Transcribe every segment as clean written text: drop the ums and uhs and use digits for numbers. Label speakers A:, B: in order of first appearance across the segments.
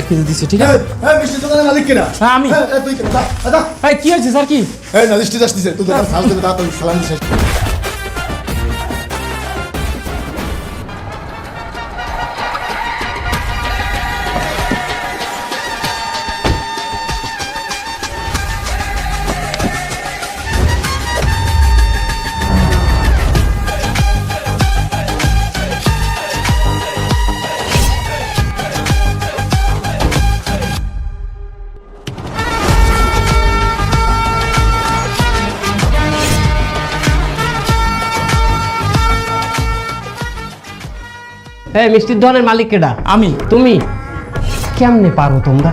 A: 1 KG দিচ্ছি, ঠিক আছে?
B: হ্যাঁ মিষ্টি দোকানের মালিক কিনা?
A: হ্যাঁ আমি।
B: তুই কিনা? দাদা
A: কি হয়েছে স্যার? কি
B: এই না লিস্টে আসতেছে তুই দোকান সাল দেবে তাড়াতাড়ি সালাম দিস।
C: এই মিষ্টির দোকানের মালিক কেডা?
A: আমি।
C: তুমি কেমনে পারো তোমরা?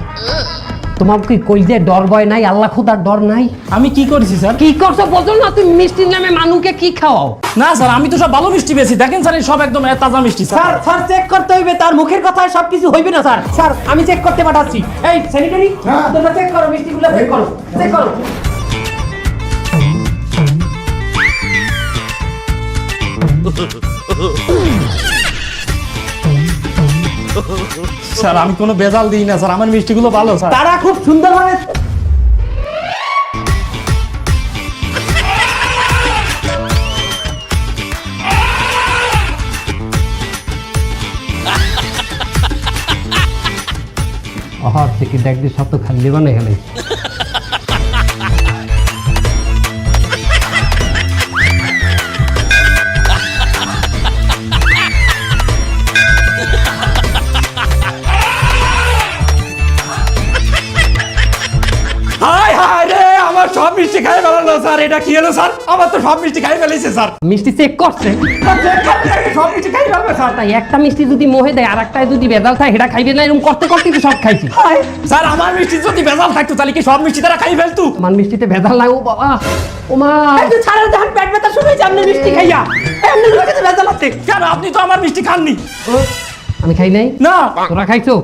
C: তোমার কি কইজে ডর ভয় নাই? আল্লাহ খোদার ডর নাই?
A: আমি কি করেছি স্যার?
C: কি করছো বলছো না? তুমি মিষ্টির নামে মানুষকে কি খাওয়াও?
A: না স্যার, আমি তো সব ভালো মিষ্টি পেয়েছি। দেখেন স্যার, এই সব একদম তাজা মিষ্টি স্যার।
C: স্যার চেক করতে হইবে, তার মুখের কথায় সবকিছু হইবে না স্যার। স্যার আমি চেক করতে পাঠাচ্ছি। এই স্যানিটারি তোমরা চেক করো, মিষ্টিগুলো চেক করো, চেক করো।
A: স্যার আমি কোনো ভেজাল দিই না স্যার, আমার মিষ্টিগুলো ভালো স্যার।
C: তারা খুব সুন্দরভাবে আহার থেকে দেখবি সব তো খালি বানাই গেলে।
A: হায় হায় রে, আমার সব মিষ্টি খাই ফেলালো স্যার। এটা কি হলো স্যার? আমার তো সব মিষ্টি খাই ফেলেছে স্যার।
C: মিষ্টি চেক করছে,
A: সব মিষ্টি খাই ফেলবে স্যার।
C: তাই একটা মিষ্টি যদি মোহে দেয় আর একটায় যদি বেদাল থাকে সেটা খাইবে না, এরকম করতে করতে তো সব খাইছি।
A: স্যার আমার মিষ্টি যদি ভেজাল থাকতো তাহলে কি সব মিষ্টি তারা খাই ফেলতো?
C: আমার মিষ্টিতে ভেজাল লাগে। ও বাবা, ও মা, ছাড়া দেখেন পেট ব্যথা শুনে আপনি মিষ্টি খাইয়া এমনি লোকেতে ভেজাল আছে
A: কেন? আপনি তো আমার মিষ্টি খাননি।
C: আমি খাই নাই?
A: না।
C: তোরা খাইছো?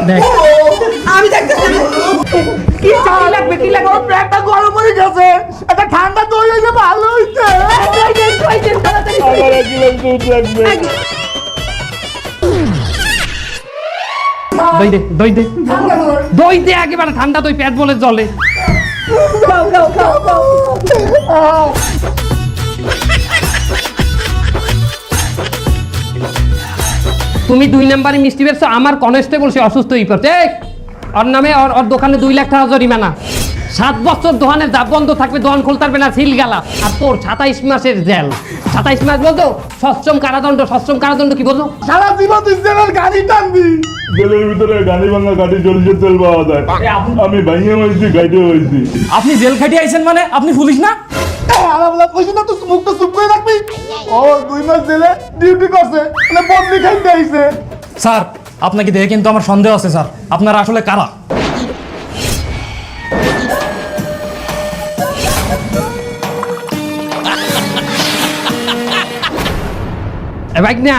C: দেখ
A: আমি দেখতেছি
C: কি চাই লাগবে, কি লাগবে?
A: পেটটা গরম হয়ে গেছে, একটা ঠান্ডা দই হইলে ভালো হইছে।
C: দই দে, দই দে, দই দে, একেবারে ঠান্ডা দই, পেট বলে জলে। তুমি 2 নাম্বারে মিষ্টি বেচছো, আমার কনস্টেবল সে অসুস্থ হয়ে পড়ছে। ওর নামে ওর দোকানে 2 লাখ টাকা জরিমানা। 7 বছর দোকানের দাব বন্ধ থাকবে, দোকান খুলতে পারবে না, সিল গেলা। আর তোর 27 মাসের জেল। 27 মাস বলতো সশ্রম কারাদণ্ড। সশ্রম কারাদণ্ড কি বলতো?
B: সারা জীবন তুই জেলের গাড়ি টানবি।
D: জেলের ভিতরে গাড়ি ভাঙা গাড়ি সরিষের তেল পাওয়া যায়। আমি ভাঙিয়ে হয়েছি, গাইতে হয়েছি।
A: আপনি জেল খাটিয়ে আইছেন মানে? আপনি পুলিশ না?
B: আমার বলা কইছি না তুই মুখটা চুপ করে রাখবি। ও 2 মাস জেলে ডিউটি করছে, মানে বদলি খাইতে আইছে।
A: স্যার আপনাকে দেখে কিন্তু আমার সন্দেহ আছে স্যার, আপনারা আসলে কারা?
C: বাইক না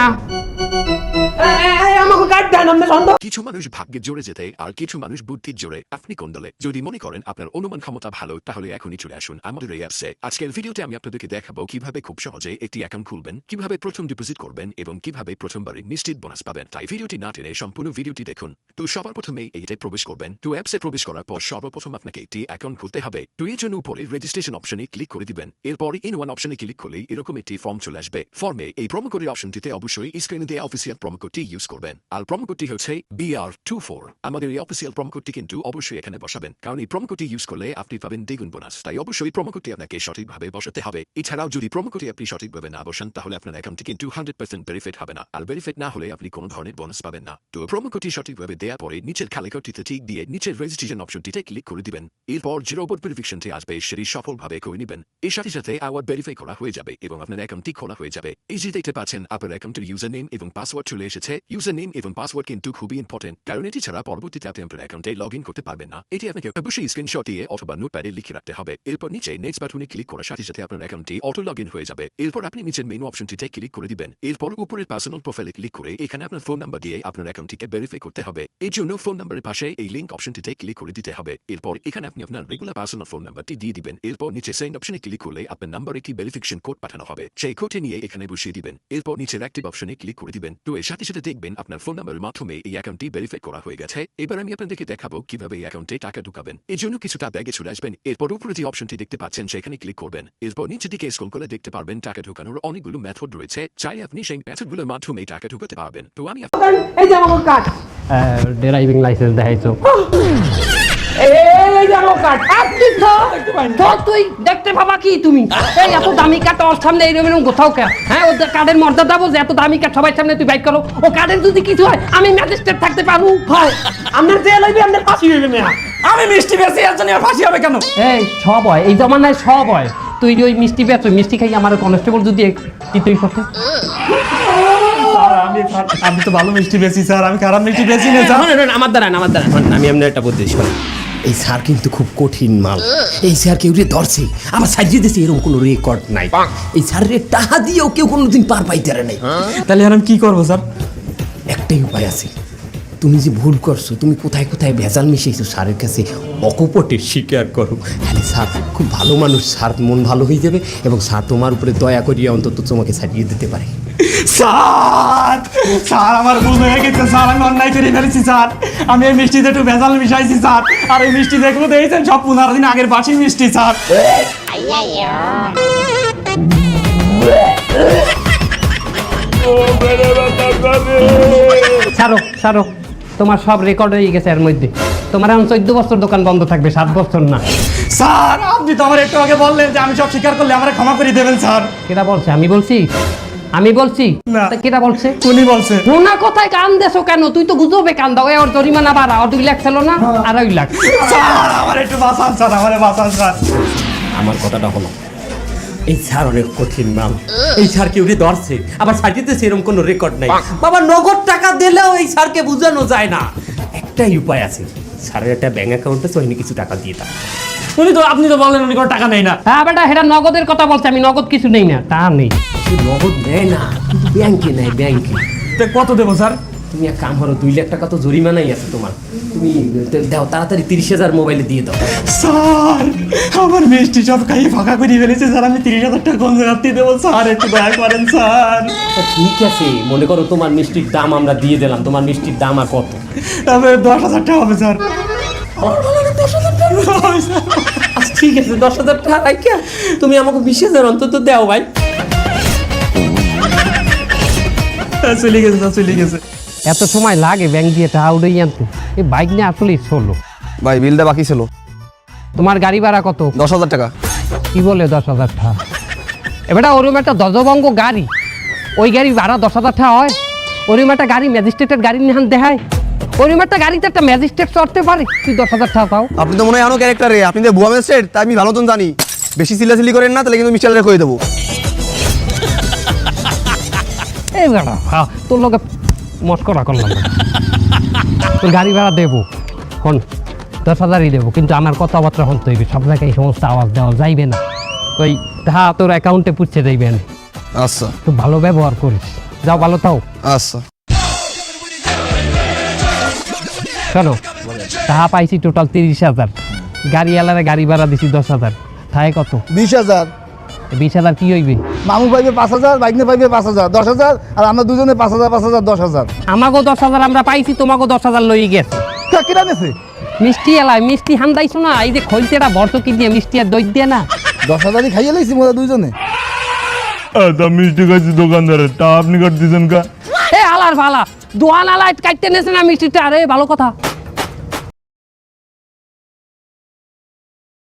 C: আমাকে কাট দেন, আমরা সন্দেহ।
E: কিছু মানুষ ভাগ্যের জোরে যেতে আর কিছু মানুষ বুদ্ধির জোরে। আপনি কোন দলে? যদি মনে করেন আপনার অনুমান ক্ষমতা ভালো তাহলে এখনই চলে আসুন আমাদের এই অ্যাপসে। আজকের ভিডিওতে আমি আপনাদেরকে দেখাবো কিভাবে খুব সহজে একটি অ্যাকাউন্ট খুলবেন, কিভাবে প্রথম ডিপোজিট করবেন এবং কিভাবে প্রথমবারে নিশ্চিত বোনাস পাবেন। তাই ভিডিওটি না টেনে সম্পূর্ণ ভিডিওটি দেখুন। তো সবার প্রথমে এইটাতে প্রবেশ করবেন। তো অ্যাপসে প্রবেশ করার পর সর্বপ্রথম আপনাকে একটি অ্যাকাউন্ট খুলতে হবে। তো এর জন্য উপরে রেজিস্ট্রেশন অপশনে ক্লিক করে দিবেন। এরপর ইন-ওয়ান অপশনে ক্লিক করলেই এরকম একটি ফর্ম চলে আসবে। ফর্মে এই প্রোমো কোডের অপশনটিতে অবশ্যই স্ক্রিনে দেওয়া অফিসিয়াল প্রোমো কোডটি ইউজ করবেন। আর প্রোমো কোডটি হচ্ছে BR24। আমাদের এই অফিসিয়াল প্রোমো কোডটি কিন্তু অবশ্যই এখানে বসাবেন, কারণ এই প্রোমো কোডটি ইউজ করলে আপনি পাবেন দ্বিগুণ বোনাস। তাই অবশ্যই প্রোমো কোডটি আপনাকে সঠিকভাবে বসাতে হবে। এছাড়াও যদি প্রোমো কোডটি আপনি সঠিকভাবে না বসান তাহলে আপনার অ্যাকাউন্টটি কিন্তু 100% ভেরিফাইড হবে না। আর ভেরিফাইড না হলে আপনি কোনো ধরনের বোনাস পাবেন না। তো প্রোমো কোডটি সঠিকভাবে দেওয়ার পরে নিচের খালি ঘরটিতে ঠিক দিয়ে নিচের রেজিস্ট্রেশন অপশনটিতে ক্লিক করে দিবেন। এরপর যে রোবট ভেরিফিকেশনটি আসবে সেটি সফলভাবে করে নেবেন। এর সাথে সাথে আবার ভেরিফাই করা হয়ে যাবে এবং আপনার অ্যাকাউন্টটি খোলা হয়ে যাবে। এই যে দেখতে পাচ্ছেন আপনার অ্যাকাউন্টের ইউজার নেম এবং পাসওয়ার্ড চলে এসেছে। ইউজার নেম এবং পাসওয়ার্ড কিন্তু খুবই ইম্পর্টেন্ট, কারণ এটি ছাড়া পরবর্তীতে আপনি আপনার অ্যাকাউন্টে লগ ইন করতে পারবেন না। এটি আপনাকে অবশ্যই স্ক্রিনশট দিয়ে অথবা নোটপ্যাডে লিখে রাখতে হবে। এরপর নিচে নেক্সট বাটনে ক্লিক করার সাথে সাথে আপনার অ্যাকাউন্টটি অটো লগ ইন হয়ে যাবে। এরপর আপনি নিচের মেনু অপশনটিতে ক্লিক করে দিবেন। এরপর উপরের পার্সোনাল প্রোফাইলে ক্লিক করে এখানে আপনার ফোন নাম্বার দিয়ে আপনার অ্যাকাউন্টটিকে ভেরিফাই করতে হবে। এই জন্য ফোন নাম্বারের পাশে এই লিঙ্ক অপশনটিতে ক্লিক করে দিতে হবে। এরপর এখানে আপনি আপনার রেগুলার পার্সোনাল ফোন নাম্বারটি দিয়ে দিবেন। এরপর নিচে সেন্ড অপশনে ক্লিক করলে আপনার নাম্বারে একটি ভেরিফিকেশন কোড পাঠানো হবে। সেই কোডটি নিয়ে এখানে বসিয়ে দিবেন। এরপর নিচের অ্যাক্টিভ অপশনে ক্লিক করে দিবেন। তো এর সাথে সাথে দেখবেন আপনার ফোন নাম্বারের মাধ্যমে এই অ্যাকাউন্টটি ভেরিফাই করা হয়ে গেছে। এবার আমি আপনাদেরকে দেখাবো কিভাবে এই অ্যাকাউন্টে টাকা ঢুকাবেন। এর জন্য কিছুটা ব্যাগে চলে আসবেন। এরপর উপরে যে অপশনটি দেখতে পাচ্ছেন সেখানে ক্লিক করবেন। এরপর নিচের দিকে স্ক্রল করে দেখতে পারবেন টাকা ঢুকানোর অনেকগুলো মেথড রয়েছে। চাই আপনি সেই মেথডগুলোর মাধ্যমে টাকা ঢুকাতে পারবেন। তো আমি
C: এই যে আমার কার্ড ড্রাইভিং লাইসেন্স দেখাইছো এই যে আমার কার্ড আপনি তো তুই দেখতে পাবা কি তুমি এই এত দামি কার্ড ওর সামনে এরকম কোথাও কে হ্যাঁ ও কার্ডের মর্যাদা বল যে এত দামি কার্ড সবার সামনে তুই বাইক করো ও কার্ডের যদি কিছু হয় আমি ম্যাজিস্ট্রেট থাকতে পারবো ভাই আপনার জেল হইবে আপনার ফাঁসি হইবে না
A: আমি মিষ্টি বেশি এর জন্য ফাঁসি হবে কেন?
C: এই সব হয় এই জমানায় সব হয় তুই ওই মিষ্টি বেচ মিষ্টি খাই আমার কনস্টেবল যদি তুই করতে
A: আমি তো ভালো মিষ্টি বেশি স্যার, আমি খারাপ মিষ্টি বেশি না স্যার।
C: আমার দ্বারা আমি এমনি একটা বুদ্ধি শোন এই স্যার কিন্তু খুব কঠিন মাল এই স্যার কেউ রে ধরছে আমার সাজিয়ে দিয়েছে এরকম কোনো রেকর্ড নাই এই স্যারের টাকা দিয়েও কেউ কোনোদিন পার পাইতে পারে নাই
A: তাহলে আর আমি কি করবো স্যার?
C: একটাই উপায় আছে তুমি যে ভুল করছো তুমি কোথায় কোথায় ভেজাল মিশিয়েছো স্যারের কাছে অকপটে স্বীকার করো তাহলে স্যার খুব ভালো মানুষ স্যার মন ভালো হয়ে যাবে এবং স্যার তোমার উপরে দয়া করিয়ে অন্তত তোমাকে ছাড়িয়ে দিতে পারে
A: স্যার স্যার আমার ভুল হয়ে গেছে স্যার, আমি অন্যায় করে ফেলেছি স্যার। আমি এই মিষ্টিতে একটু ভেজাল মিশাইছি স্যার, আর এই মিষ্টি দেখবো দেখেছেন সব 15 দিন আগের বাসি মিষ্টি স্যার।
D: ও মেরে বাবা করে
C: ছাড়ো তোমার সব রেকর্ড হয়ে গেছে এর মধ্যে তোমার এখন 14 বছর দোকান বন্ধ থাকবে 7 বছর না
A: স্যার আপনি তো আমার একটু আগে বললেন যে আমি সব স্বীকার করলে আমার ক্ষমা করে দেবেন স্যার।
C: কেটা বলছে আমি বলছি
A: না।
C: তা কেটা বলছে
A: উনি বলছে।
C: না কোথায় কান দেছো কেন তুই তো গুজবে কান দাও ওর জরিমানা বাড়া 2 লাখ ছিল না 2.5 লাখ
A: স্যার আমার একটু বাঁচান স্যার, আমার বাঁচান স্যার।
C: আমার কথাটা হলো এই স্যার অনেক কঠিন মাল এই স্যার কেউ ধরছে আবার সাজিতে সেরকম কোনো রেকর্ড নাই বাবা নগদ টাকা দিলেও এই স্যারকে বোঝানো যায় না একটাই উপায় আছে স্যারের একটা ব্যাংক অ্যাকাউন্টে সহিনি কিছু টাকা দিয়ে দাও
A: আপনি তো বললেন উনি কোনো টাকা নেই না।
C: হ্যাঁ বেটা এটা নগদের কথা বলছে আমি নগদ কিছু নেই না তা নেই নগদ নেয় না কিন্তু ব্যাংকে নেয় ব্যাংকে
A: তো কত দেবো স্যার?
C: তুমি এক কাম করো 2 লাখ টাকা তো জরিমানাই আছে তোমার তুমি দাও তাড়াতাড়ি 30,000 মোবাইলে দিয়ে দাও
A: স্যার আমার মিষ্টি সব খাই ফাঁকা করে ফেলেছে স্যার, আমি 30,000 টাকা কোন জায়গাতে দেবো স্যার? একটু দয়া করেন স্যার।
C: ঠিক আছে মনে করো তোমার মিষ্টির দাম আমরা দিয়ে দিলাম তোমার মিষ্টির দাম আর কত
A: তবে 10,000 টাকা হবে স্যার।
C: আচ্ছা ঠিক আছে 10,000 টাকা রাখা তুমি আমাকে 20,000 অন্তত দাও ভাই
A: চলে গেছে স্যার, চলে গেছে।
C: এত সময় লাগে ব্যাংক দিয়ে টাকা উড়ে আনতে এই বাইক নিয়ে আসলেই চলো
B: ভাই বিলটা বাকি ছিল
C: তোমার গাড়ি ভাড়া কত?
B: 10,000 টাকা।
C: কি বলে 10,000 টাকা? এবারে ওরকম একটা দজবঙ্গ গাড়ি ওই গাড়ি ভাড়া 10,000 টাকা হয়? ওরকম একটা গাড়ি ম্যাজিস্ট্রেটের গাড়ি নিহান দেখায় ওরকম একটা গাড়িতে একটা ম্যাজিস্ট্রেট চড়তে পারে তুই 10,000 টাকা পাও?
B: আপনি তো মনে হয় আনো ক্যারেক্টারে, আপনি তো ভুয়া ম্যাজিস্ট্রেট, তাই আমি ভালো মতন জানি। বেশি সিলাসিলি করেন না তাহলে কিন্তু মিস্টারে কই দেবো।
C: এই বেটা তোর লোকে মস্করা করলাম না। তোর গাড়ি ভাড়া দেবো হন 10,000ই দেবো কিন্তু আমার কথাবার্তা হতে হইবে সব জায়গায় এই সমস্ত আওয়াজ দেওয়া যাইবে না ওই টাকা তোর অ্যাকাউন্টে পুষছে যাইবেন
B: আচ্ছা
C: তুই ভালো ব্যবহার করিস যাও ভালো থাও
B: আচ্ছা।
C: শোনো টাকা পাইছি টোটাল 30,000 গাড়িওয়ালারে গাড়ি ভাড়া দিছি 10,000 থাকে কত?
B: 20,000।
C: 20,000 কি হইবে?
B: মামু পাইবে 5,000, বাইকনে পাইবে 5,000, 10,000, আর আমরা দুজনে 5,000 5,000 10,000।
C: আমাকেও 10,000 আমরা পাইছি তোমাকেও 10,000 লই গেছে
B: কিরা নেছে
C: মিষ্টি এলাই মিষ্টি হান্দাইছো না এই যে খলতেটা ভর্তকি দিয়ে মিষ্টি আর দই দিয়ে না
B: 10,000ই খাইয়ে লাইছি মোরা দুজনে।
D: তা মিষ্টি খাইছি দোকানদারের তা আপনি কাট দিয়েছেন কা?
C: এ আলার ভালা দোয়ান আলাইট কাটতে নেছে না মিষ্টিটা আরে ভালো কথা